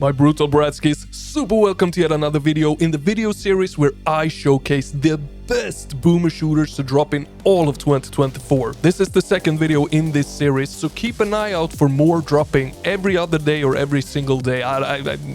My brutal bratskis, super welcome to yet another video in the video series where I showcase the best boomer shooters to drop in all of 2024. This is the second video in this series, so keep an eye out for more dropping every other day or every single day.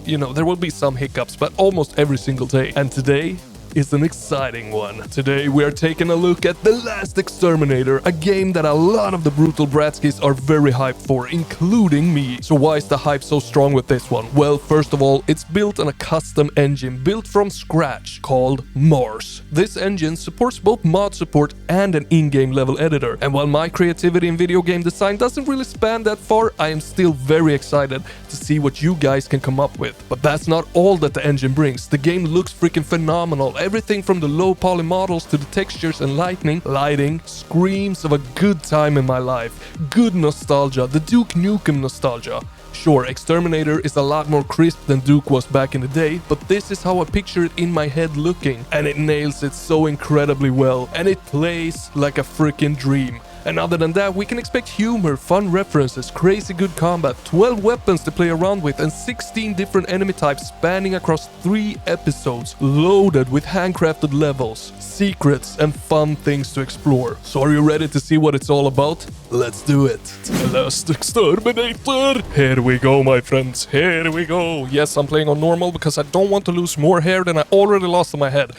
You know, there will be some hiccups, but almost every single day. And today is an exciting one. Today we are taking a look at The Last Exterminator, a game that a lot of the brutal bratskis are very hyped for, including me. So why is the hype so strong with this one? Well, first of all, it's built on a custom engine built from scratch called Mars. This engine supports both mod support and an in-game level editor. And while my creativity in video game design doesn't really span that far, I am still very excited to see what you guys can come up with. But that's not all that the engine brings. The game looks freaking phenomenal. Everything from the low poly models to the textures and lighting screams of a good time in my life. Good nostalgia, the Duke Nukem nostalgia. Sure, Exterminator is a lot more crisp than Duke was back in the day, but this is how I picture it in my head looking. And it nails it so incredibly well, and it plays like a freaking dream. And other than that, we can expect humor, fun references, crazy good combat, 12 weapons to play around with, and 16 different enemy types spanning across 3 episodes, loaded with handcrafted levels, secrets, and fun things to explore. So are you ready to see what it's all about? Let's do it. The Last Exterminator! Here we go, my friends, here we go. Yes, I'm playing on normal because I don't want to lose more hair than I already lost on my head.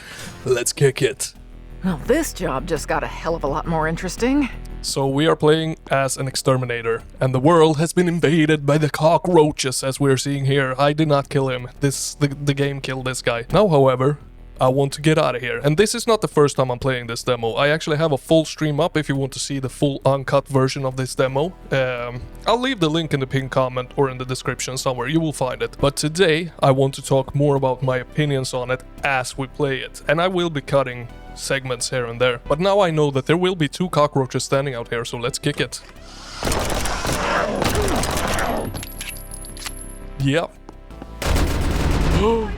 Let's kick it. Well, this job just got a hell of a lot more interesting. So we are playing as an exterminator, and the world has been invaded by the cockroaches, as we're seeing here. I did not kill him. The game killed this guy. Now, however, I want to get out of here. And this is not the first time I'm playing this demo. I actually have a full stream up if you want to see the full uncut version of this demo. I'll leave the link in the pinned comment or in the description somewhere. You will find it. But today, I want to talk more about my opinions on it as we play it. And I will be cutting segments here and there. But now I know that there will be 2 cockroaches standing out here, so let's kick it. Yep.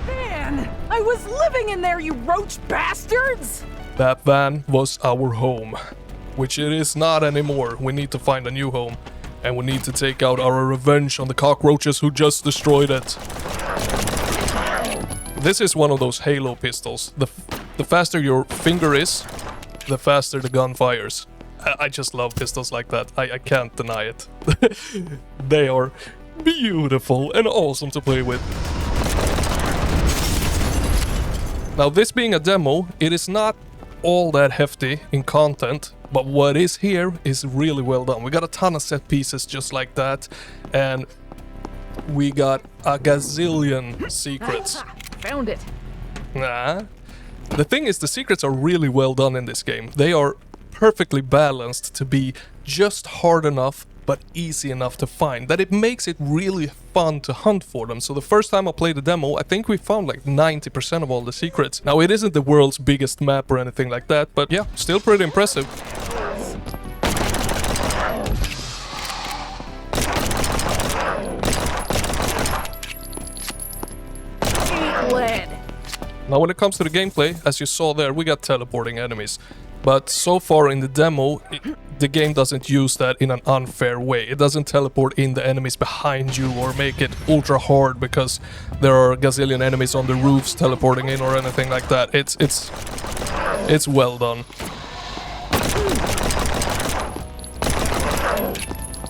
Man, I was living in there, you roach bastards! That van was our home, which it is not anymore. We need to find a new home, and we need to take out our revenge on the cockroaches who just destroyed it. This is one of those Halo pistols. The faster your finger is, the faster the gun fires. I just love pistols like that. I can't deny it. They are beautiful and awesome to play with. Now, this being a demo, it is not all that hefty in content, but what is here is really well done. We got a ton of set pieces just like that, and we got a gazillion secrets. Found it. Nah. The thing is, the secrets are really well done in this game. They are perfectly balanced to be just hard enough but easy enough to find, that it makes it really fun to hunt for them. So the first time I played the demo, I think we found like 90% of all the secrets. Now, it isn't the world's biggest map or anything like that, but yeah, still pretty impressive. Lead. Now, when it comes to the gameplay, as you saw there, we got teleporting enemies. But so far in the demo, the game doesn't use that in an unfair way. It doesn't teleport in the enemies behind you or make it ultra hard because there are a gazillion enemies on the roofs teleporting in or anything like that. It's well done.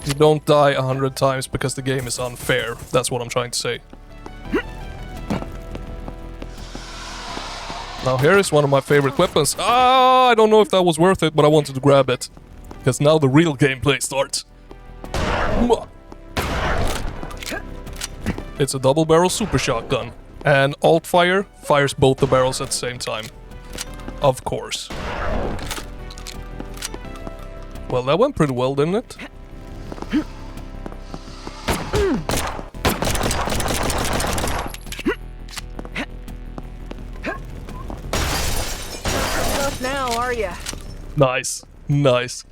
You don't die 100 times because the game is unfair. That's what I'm trying to say. Now here is one of my favorite weapons. I don't know if that was worth it, but I wanted to grab it. Because now the real gameplay starts. It's a double barrel super shotgun. And alt fire fires both the barrels at the same time. Of course. Well, that went pretty well, didn't it? Now, are ya? Nice, nice.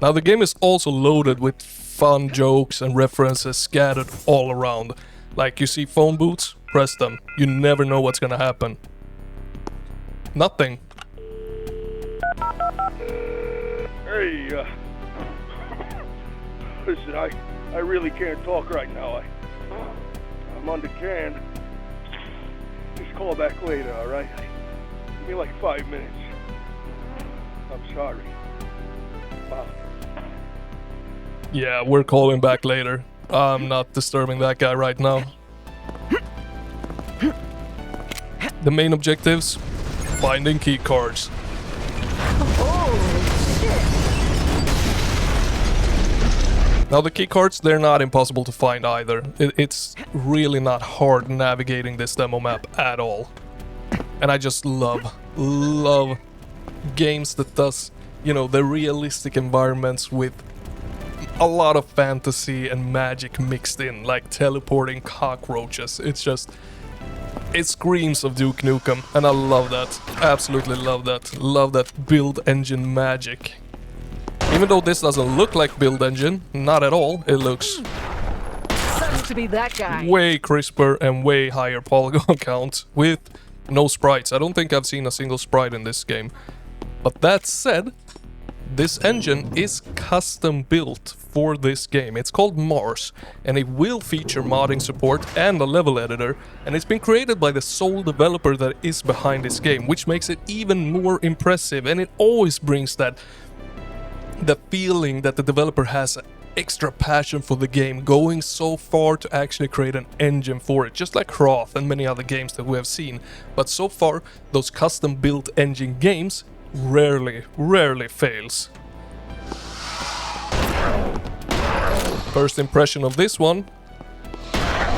Now the game is also loaded with fun jokes and references scattered all around. Like, you see phone booths, press them. You never know what's gonna happen. Nothing. Hey, listen, I really can't talk right now. I'm undercanned. Just call back later, alright? Give me like 5 minutes. I'm sorry. Wow. Yeah, we're calling back later. I'm not disturbing that guy right now. The main objectives: finding key cards. Now the key cards, they're not impossible to find either. It's really not hard navigating this demo map at all. And I just love games that does, you know, the realistic environments with a lot of fantasy and magic mixed in, like teleporting cockroaches. It's just, it screams of Duke Nukem, and I love that. Absolutely love that. Love that build engine magic. Even though this doesn't look like build engine, not at all, it looks Sucks to be that guy. way crisper and way higher polygon count with no sprites. I don't think I've seen a single sprite in this game. But that said, this engine is custom built for this game. It's called Mars, and it will feature modding support and a level editor, and it's been created by the sole developer that is behind this game, which makes it even more impressive, and it always brings the feeling that the developer has extra passion for the game, going so far to actually create an engine for it, just like Croft and many other games that we have seen. But so far, those custom built engine games rarely fails. First impression of this one,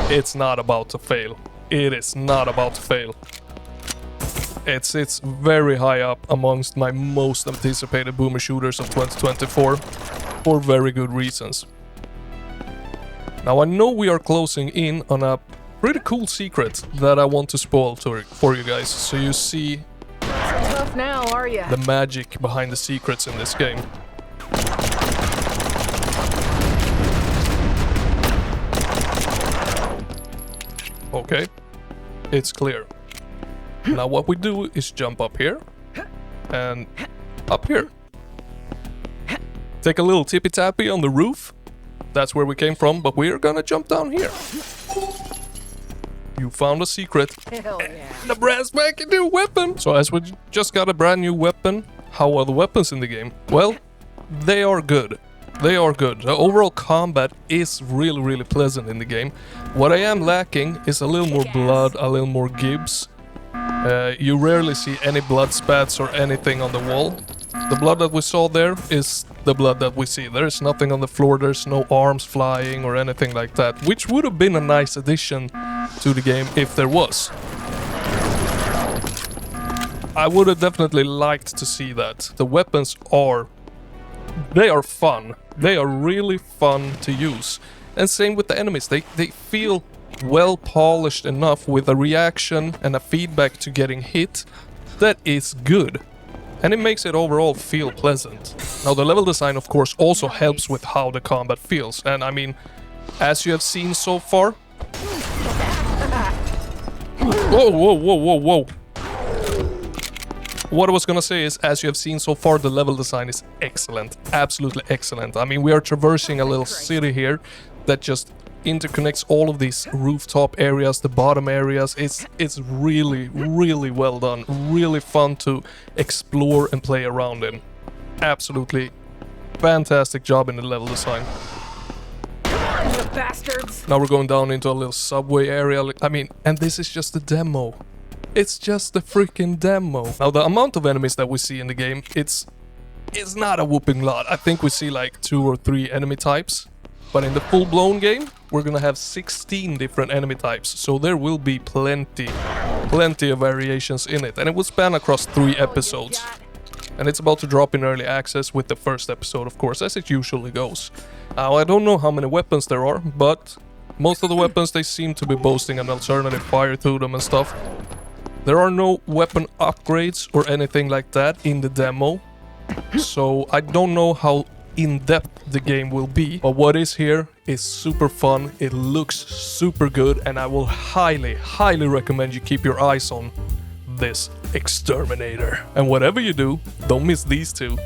it's not about to fail. It is not about to fail. It's very high up amongst my most anticipated boomer shooters of 2024 for very good reasons. Now I know we are closing in on a pretty cool secret that I want to spoil for you guys, so you see Tough now, are ya? the magic behind the secrets in this game. Okay, it's clear. Now what we do is jump up here and up here. Take a little tippy-tappy on the roof. That's where we came from, but we're gonna jump down here. You found a secret. Hell yeah. The brand spanking new weapon! So as we just got a brand new weapon, how are the weapons in the game? Well, they are good. They are good. The overall combat is really pleasant in the game. What I am lacking is a little more blood, a little more gibs. You rarely see any blood spats or anything on the wall. The blood that we saw there is the blood that we see. There's nothing on the floor, there's no arms flying or anything like that, which would have been a nice addition to the game if there was. I would have definitely liked to see that. The weapons are fun. They are really fun to use. And same with the enemies. They feel well polished enough with a reaction and a feedback to getting hit that is good. And it makes it overall feel pleasant. Now the level design of course also helps with how the combat feels. And I mean, as you have seen so far... Whoa. What I was gonna say is, as you have seen so far, the level design is excellent. Absolutely excellent. I mean, we are traversing a little city here that just interconnects all of these rooftop areas, the bottom areas. It's really well done. Really fun to explore and play around in. Absolutely fantastic job in the level design. You bastards. Now we're going down into a little subway area. I mean, and this is just the demo. It's just the freaking demo. Now the amount of enemies that we see in the game, it's not a whooping lot. I think we see like 2 or 3 enemy types. But in the full-blown game, we're gonna have 16 different enemy types. So there will be plenty of variations in it. And it will span across 3 episodes. And it's about to drop in early access with the first episode, of course, as it usually goes. Now, I don't know how many weapons there are, but most of the weapons, they seem to be boasting an alternative fire to them and stuff. There are no weapon upgrades or anything like that in the demo. So I don't know how in-depth the game will be, but what is here is super fun. It looks super good, and I will highly recommend you keep your eyes on this Exterminator. And whatever you do, don't miss these two.